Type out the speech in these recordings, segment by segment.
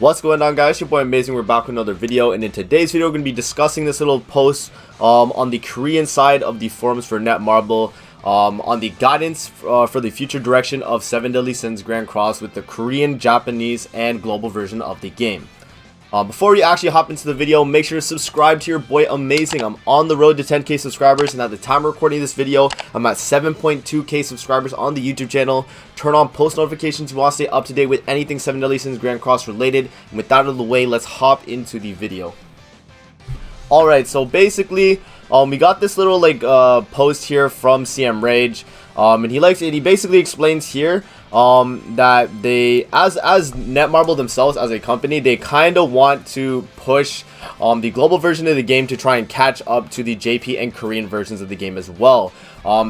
What's going on, guys? Your boy Amazing. We're back with another video, and in today's video we're going to be discussing this little post on the Korean side of the forums for Netmarble on the guidance for the future direction of 7 Deadly Sins Grand Cross with the Korean, Japanese, and global version of the game. Before we actually hop into the video, make sure to subscribe to your boy Amazing. I'm on the road to 10k subscribers, and at the time of recording this video, I'm at 7.2k subscribers on the YouTube channel. Turn on post notifications if you want to stay up to date with anything 7 Deadly Sins Grand Cross related. And with that out of the way, let's hop into the video. Alright, so basically, we got this little post here from CM Rage, and he basically explains here that they, as Netmarble themselves as a company, they kind of want to push the global version of the game to try and catch up to the JP and Korean versions of the game as well.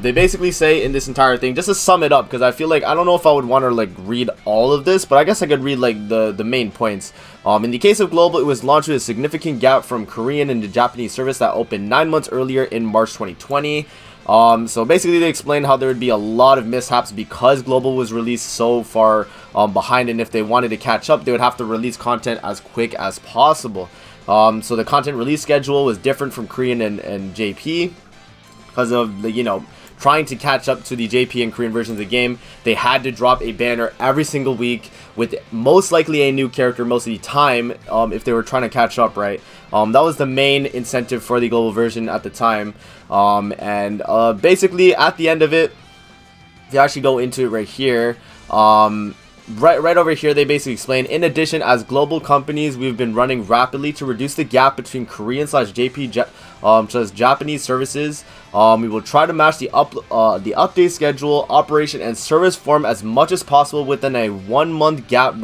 They basically say in this entire thing, just to sum it up, because I feel like I don't know if I would want to read all of this, but I guess I could read the main points. In the case of global, it was launched with a significant gap from Korean and the Japanese service that opened 9 months earlier in March 2020. So basically they explained how there would be a lot of mishaps because global was released so far behind, and if they wanted to catch up, they would have to release content as quick as possible. So the content release schedule was different from Korean and JP because of the, trying to catch up to the JP and Korean versions of the game. They had to drop a banner every single week with most likely a new character most of the time if they were trying to catch up, right? That was the main incentive for the global version at the time. Basically at the end of it, if you actually go into it right here, right over here, they basically explain, in addition, as global companies, we've been running rapidly to reduce the gap between Korean / JP Japanese services. We will try to match the update schedule, operation, and service form as much as possible within a 1 month gap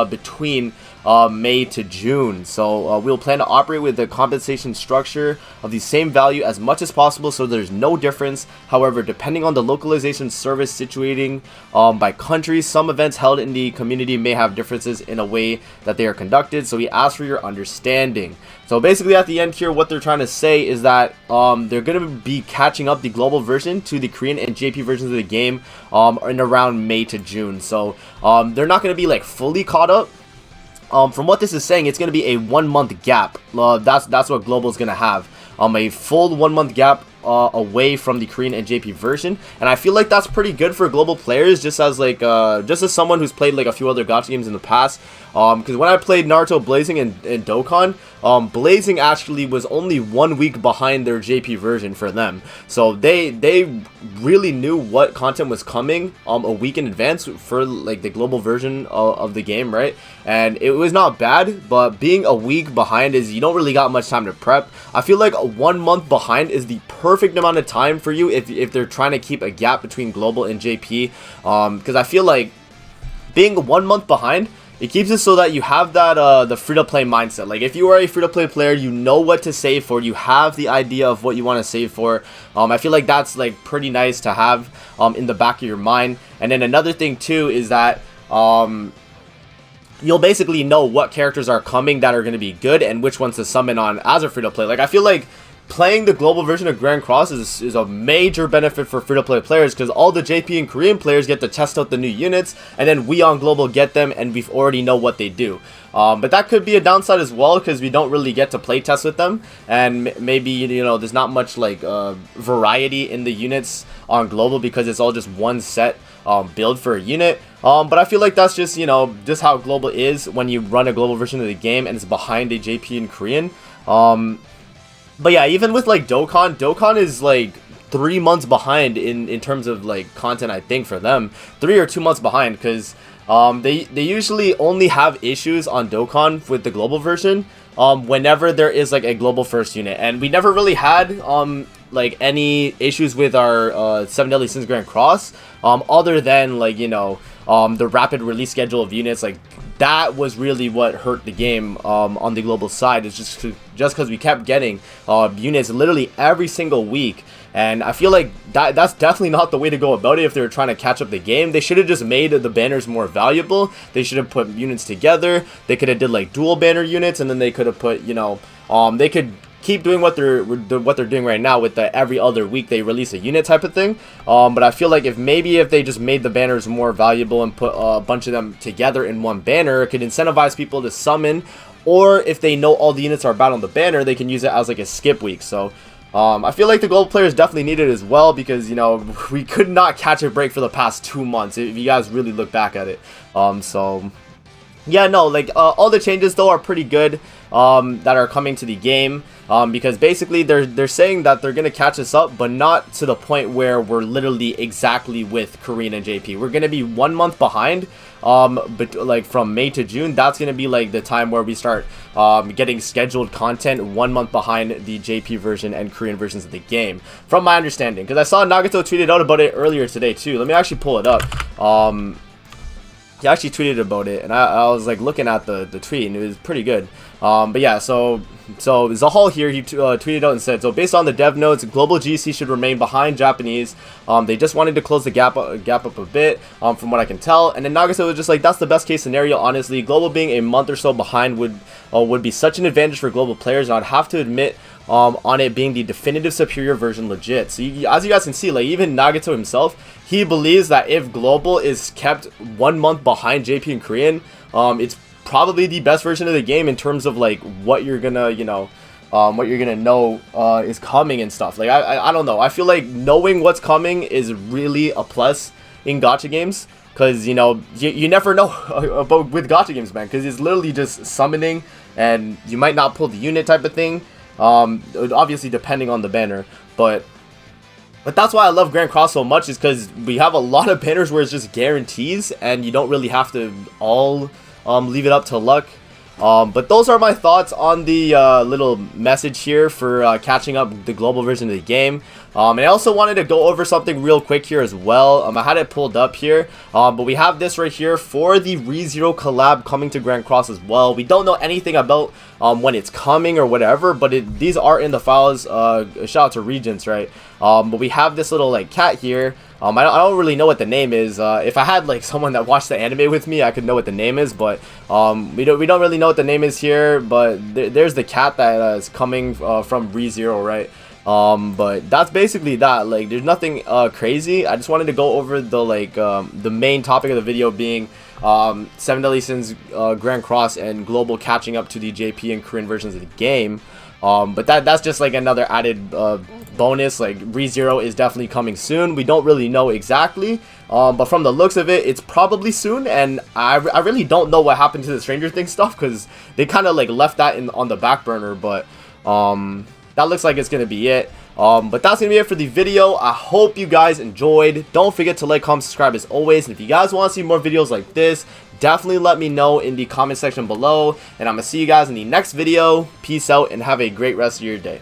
between May to June. So we'll plan to operate with the compensation structure of the same value as much as possible, so there's no difference. However, depending on the localization service situating by countries, some events held in the community may have differences in a way that they are conducted, so we ask for your understanding. So basically at the end here, what they're trying to say is that they're going to be catching up the global version to the Korean and JP versions of the game in around May to June. So they're not going to be fully caught up. From what this is saying, it's going to be a 1 month gap. That's what global is going to have. A full 1 month gap away from the Korean and JP version, and I feel like that's pretty good for global players, just as someone who's played a few other gacha games in the past. Because when I played Naruto Blazing and Dokkan, Blazing actually was only 1 week behind their JP version for them, so they really knew what content was coming a week in advance for the global version of the game, right? And it was not bad, but being a week behind is, you don't really got much time to prep. I feel like 1 month behind is the perfect amount of time for you if they're trying to keep a gap between global and JP, because I feel like being 1 month behind, it keeps it so that you have that the free-to-play mindset. If you are a free-to-play player, you know what to save for, you have the idea of what you want to save for. I feel like that's pretty nice to have in the back of your mind. And then another thing too is that you'll basically know what characters are coming that are going to be good and which ones to summon on as a free-to-play. I feel like playing the global version of Grand Cross is a major benefit for free-to-play players, because all the JP and Korean players get to test out the new units, and then we on global get them, and we already know what they do. But that could be a downside as well, because we don't really get to play test with them, and maybe there's not much variety in the units on global because it's all just one set build for a unit. But I feel like that's just just how global is when you run a global version of the game and it's behind a JP and Korean. But yeah, even with Dokkan is 3 months behind in terms of content, I think, for them. 3 or 2 months behind, because they usually only have issues on Dokkan with the global version whenever there is a global first unit, and we never really had any issues with our 7 Deadly Sins Grand Cross other than the rapid release schedule of units. That was really what hurt the game on the global side. It's just because we kept getting units literally every single week, and I feel like that's definitely not the way to go about it if they were trying to catch up the game. They should have just made the banners more valuable. They should have put units together. They could have did dual banner units, and then they could have put they could keep doing what they're doing right now with the every other week they release a unit type of thing. But I feel like if they just made the banners more valuable and put a bunch of them together in one banner, it could incentivize people to summon. Or if they know all the units are bad on the banner, they can use it as like a skip week. So I feel like the global players definitely need it as well, because, you know, we could not catch a break for the past 2 months if you guys really look back at it. So yeah, no, like all the changes though are pretty good that are coming to the game, because basically they're saying that they're gonna catch us up, but not to the point where we're literally exactly with Korean and JP. We're gonna be 1 month behind, but like from May to June, that's gonna be like the time where we start getting scheduled content 1 month behind the JP version and Korean versions of the game, from my understanding. Because I saw Nagato tweeted out about it earlier today too. Let me actually pull it up. He actually tweeted about it, and I was like looking at the tweet, and it was pretty good. But yeah, so Zahal here, he tweeted out and said, so based on the dev notes, global GC should remain behind Japanese. They just wanted to close the gap up a bit, from what I can tell. And then Nagase was just like, that's the best case scenario, honestly. Global being a month or so behind would be such an advantage for global players, and I'd have to admit, on it being the definitive superior version legit. So as you guys can see, like even Nagato himself, he believes that if global is kept 1 month behind JP and Korean, it's probably the best version of the game in terms of like what you're gonna, you know, what you're gonna know is coming and stuff. Like I don't know, I feel like knowing what's coming is really a plus in gacha games, because, you know, you never know about with gacha games, man, because it's literally just summoning and you might not pull the unit type of thing, obviously depending on the banner. But that's why I love Grand Cross so much, is because we have a lot of banners where it's just guarantees and you don't really have to all leave it up to luck. But those are my thoughts on the little message here for catching up the global version of the game. And I also wanted to go over something real quick here as well. I had it pulled up here, but we have this right here for the ReZero collab coming to Grand Cross as well. We don't know anything about when it's coming or whatever, but these are in the files. Shout out to Regents, right? But we have this little like cat here. I don't really know what the name is. If I had like someone that watched the anime with me, I could know what the name is, but we don't really know what the name is here. But there's the cat that is coming from ReZero, right? But that's basically that. Like, there's nothing crazy. I just wanted to go over the like the main topic of the video being 7 Deadly Sins, Grand Cross, and global catching up to the JP and Korean versions of the game. But that's just like another added bonus. Like, ReZero is definitely coming soon. We don't really know exactly, but from the looks of it, it's probably soon. And I really don't know what happened to the Stranger Things stuff, because they kind of like left that on the back burner. But that looks like it's gonna be it. But that's gonna be it for the video. I hope you guys enjoyed. Don't forget to like, comment, subscribe as always. And if you guys want to see more videos like this, definitely let me know in the comment section below. And I'm gonna see you guys in the next video. Peace out and have a great rest of your day.